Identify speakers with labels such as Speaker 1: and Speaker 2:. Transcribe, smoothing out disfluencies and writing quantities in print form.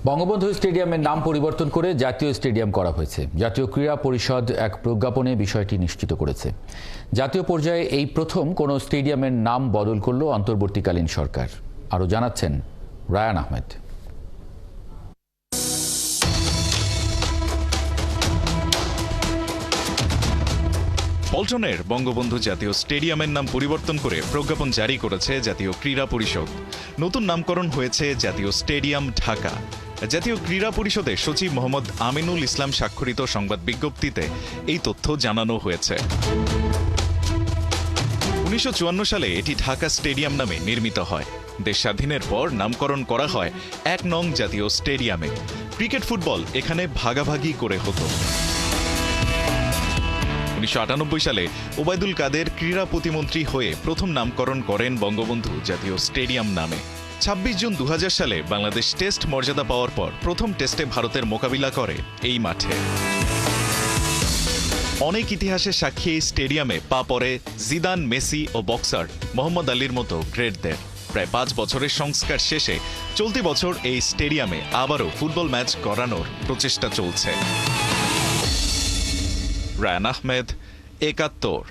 Speaker 1: বঙ্গবন্ধু স্টেডিয়ামের নাম পরিবর্তন করে জাতীয় স্টেডিয়াম করা হয়েছে। জাতীয় ক্রীড়া পরিষদ এক প্রজ্ঞাপনে বিষয়টি নিশ্চিত করেছে। জাতীয় পর্যায়ে এই প্রথম কোনো স্টেডিয়ামের নাম বদল করল অন্তর্বর্তীকালীন সরকার। আরও জানাচ্ছেন রায়ান আহমেদ।
Speaker 2: পল্টনের বঙ্গবন্ধু জাতীয় স্টেডিয়ামের নাম পরিবর্তন করে প্রজ্ঞাপন জারি করেছে জাতীয় ক্রীড়া পরিষদ। নতুন নামকরণ হয়েছে জাতীয় স্টেডিয়াম ঢাকা। জাতীয় ক্রীড়া পরিষদের সচিব মোহাম্মদ আমিনুল ইসলাম স্বাক্ষরিত সংবাদ বিজ্ঞপ্তিতে এই তথ্য জানানো হয়েছে। 1954 সালে এটি ঢাকা স্টেডিয়াম নামে নির্মিত হয়। দেশ স্বাধীনের পর নামকরণ করা হয় 1 নং জাতীয় স্টেডিয়ামে। ক্রিকেট ফুটবল এখানে ভাগাভাগি করে হতো। 1998 সালে ওবায়দুল কাদের ক্রীড়া প্রতিমন্ত্রী হয়ে প্রথম নামকরণ করেন বঙ্গবন্ধু জাতীয় স্টেডিয়াম নামে। 26 জুন 2000 সালে বাংলাদেশ টেস্ট মর্যাদা পাওয়ার পর প্রথম টেস্টে ভারতের মোকাবিলা করে এই মাঠে। অনেক ইতিহাসের সাক্ষী এই স্টেডিয়ামে পা পড়ে জিদান, মেসি ও বক্সার মোহাম্মদ আলীর মতো গ্রেটদের। প্রায় 5 বছরের সংস্কার শেষে চলতি বছর এই স্টেডিয়ামে আবারও ফুটবল ম্যাচ করানোর প্রচেষ্টা চলছে। রায়ান আহমেদ, 71।